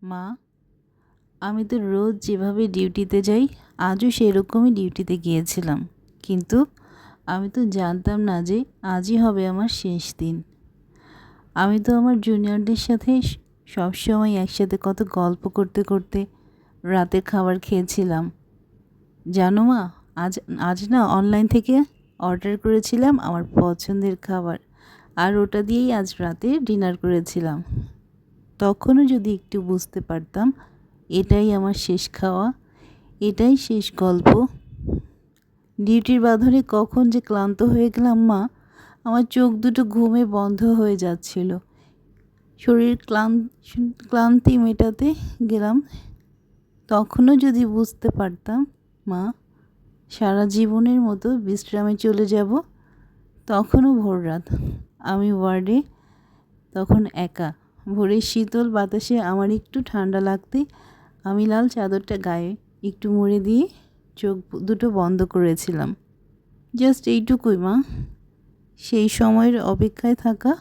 মা, আমি তো রোজ যেভাবে ডিউটিতে যাই আজও সেরকমই ডিউটিতে গিয়েছিলাম, কিন্তু আমি তো জানতাম না যে আজই হবে আমার শেষ দিন। আমি তো আমার জুনিয়রদের সাথে সবসময় একসাথে কত গল্প করতে করতে রাতের খাবার খেয়েছিলাম। জানো মা, আজ আজ না অনলাইন থেকে অর্ডার করেছিলাম আমার পছন্দের খাবার, আর ওটা দিয়েই আজ রাতে ডিনার করেছিলাম। তখনও যদি একটু বুঝতে পারতাম এটাই আমার শেষ খাওয়া, এটাই শেষ গল্প। ডিউটির বাঁধনে কখন যে ক্লান্ত হয়ে গেলাম মা, আমার চোখ দুটো ঘুমে বন্ধ হয়ে যাচ্ছিল। শরীর ক্লান্তি মেটাতে গেলাম। তখনও যদি বুঝতে পারতাম মা, সারা জীবনের মতো বিশ্রামে চলে যাব। তখনও ভোররাত, আমি ওয়ার্ডে, তখন একা। ভোরের শীতল বাতাসে আমার একটু ঠান্ডা লাগতে আমি লাল চাদরটা গায়ে একটু মুড়ে দিয়ে চোখ দুটো বন্ধ করেছিলাম। জাস্ট এইটুকুই মা, সেই সময়ের অপেক্ষায় থাকা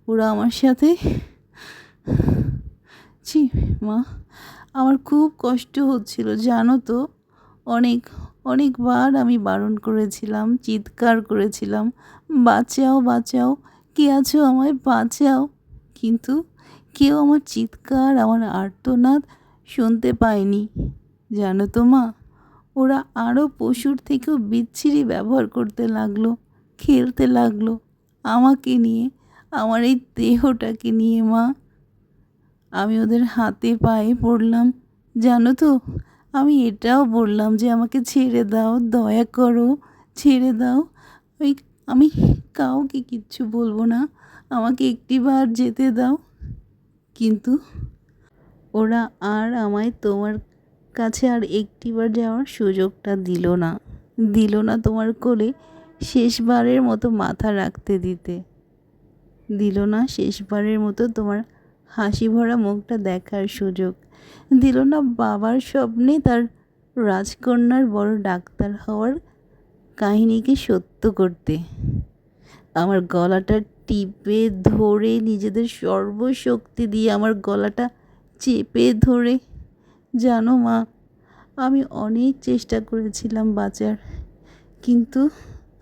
ওরা আমার সাথে। ছি মা, আমার খুব কষ্ট হচ্ছিল জানো তো। অনেকবার আমি বারণ করেছিলাম, চিৎকার করেছিলাম, বাঁচাও বাঁচাও, কে আছো আমায় বাঁচাও। কিন্তু কেউ আমার চিৎকার, আমার আর্তনাদ শুনতে পায়নি। জানো তো মা, ওরা আরও পশুর থেকেও বিচ্ছিরি ব্যবহার করতে লাগলো, খেলতে লাগলো আমাকে নিয়ে, আমার এই দেহটাকে নিয়ে মা। আমি ওদের হাতে পায়ে পড়লাম, জানো তো। আমি এটাও বললাম যে আমাকে ছেড়ে দাও, দয়া করো, ছেড়ে দাও। আমি কাউকে কিচ্ছু বলবো না, আমাকে একটিবার যেতে দাও। কিন্তু ওরা আর আমায় তোমার কাছে আর একটিবার যাওয়ার সুযোগটা দিল না তোমার কোলে শেষবারের মতো মাথা রাখতে দিল না শেষবারের মতো তোমার হাসি ভরা মুখটা দেখার সুযোগ, দিল না বাবার স্বপ্নে তার রাজকন্যার বড় ডাক্তার হওয়ার কাহিনীকে সত্য করতে। আমার গলাটা টিপে ধরে, নিজেদের সর্বশক্তি দিয়ে আমার গলাটা চেপে ধরে। জানো মা, আমি অনেক চেষ্টা করেছিলাম বাঁচার, কিন্তু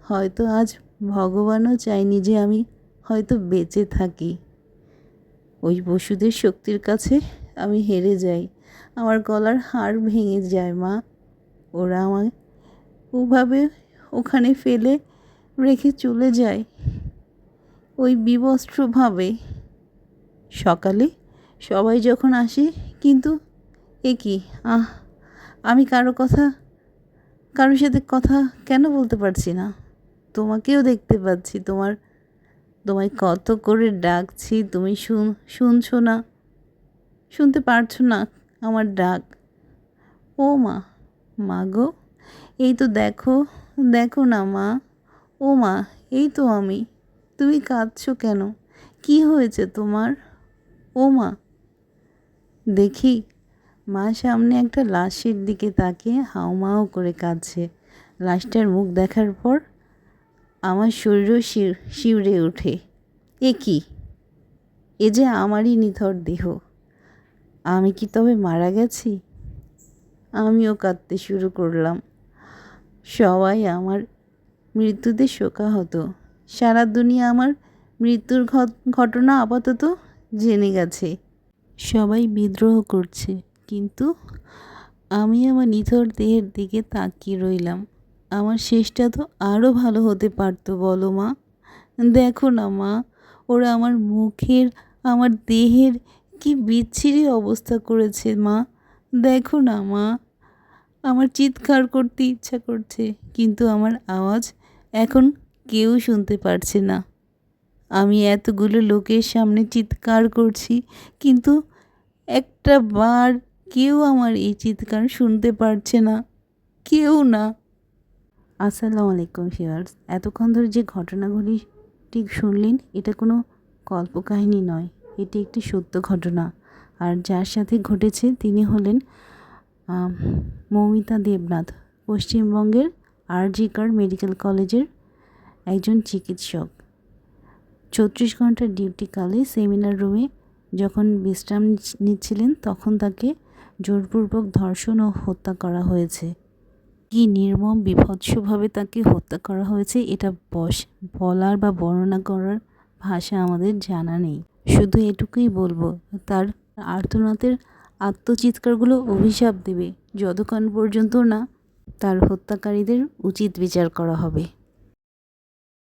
হয়তো আজ ভগবানও চায়নি যে আমি হয়তো বেঁচে থাকি। ওই পশুদের শক্তির কাছে আমি হেরে যাই, আমার গলার হাড় ভেঙে যায় মা। ওরা আমায় ওভাবে ওখানে ফেলে রেখে চলে যায়, ওই বিবস্ত্রভাবে। সকালে সবাই যখন আসে, কিন্তু এ কি, আমি কারোর সাথে কথা কেন বলতে পারছি না? তোমাকেও দেখতে পাচ্ছি, তোমায় কত করে ডাকছি, তুমি শুনছো না, শুনতে পারছো না আমার ডাক। ও মা, মা গো, এই তো দেখো, দেখো না মা। ও মা, এই তো আমি। তুমি কাঁদছো কেন? কি হয়েছে তোমার? ও মা। দেখি মা সামনে একটা লাশের দিকে তাকিয়ে হাউমাউ করে কাঁদছে। লাশটার মুখ দেখার পর আমার শরীরও শিউরে ওঠে। এ কি, এ যে আমারই নিথর দেহ। আমি কি তবে মারা গেছি? আমিও কাঁদতে শুরু করলাম। সবাই আমার মৃত্যুতে শোকাহত। সারা দুনিয়া আমার মৃত্যুর ঘটনা আপাতত জেনে গেছে। সবাই বিদ্রোহ করছে, কিন্তু আমি আমার নিথর দেহের দিকে তাকিয়ে রইলাম। আমার শেষটা তো আরও ভালো হতে পারতো বলো মা। দেখো না মা, ওরা আমার মুখের, আমার দেহের কি বিচ্ছিরি অবস্থা করেছে মা। দেখো না মা, আমার চিৎকার করতে ইচ্ছা করছে, কিন্তু আমার আওয়াজ এখন কেউ শুনতে পারছে না। আমি এতগুলো লোকের সামনে চিৎকার করছি, কিন্তু একটা বার কেউ আমার এই চিৎকার শুনতে পারছে না, কেউ না। আসসালামু আলাইকুম ভিউয়ার্স, এতক্ষণ ধরে যে ঘটনাগুলি ঠিক শুনলেন, এটা কোনো কল্পকাহিনী নয়, এটি একটি সত্য ঘটনা। আর যার সাথে ঘটেছে তিনি হলেন মৌমিতা দেবনাথ, পশ্চিমবঙ্গের আর.জি. কর মেডিকেল কলেজের একজন চিকিৎসক। 34 ঘন্টার ডিউটিকালে সেমিনার রুমে যখন বিশ্রাম নিচ্ছিলেন তখন তাকে জোরপূর্বক ধর্ষণ ও হত্যা করা হয়েছে। কী নির্মম বীভৎসভাবে তাকে হত্যা করা হয়েছে এটা বলার বা বর্ণনা করার ভাষা আমাদের জানা নেই। শুধু এটুকুই বলবো, তার আর্তনাদের আত্মচিৎকারগুলো অভিশাপ দেবে যতক্ষণ পর্যন্ত না তার হত্যাকারীদের উচিত বিচার করা হবে।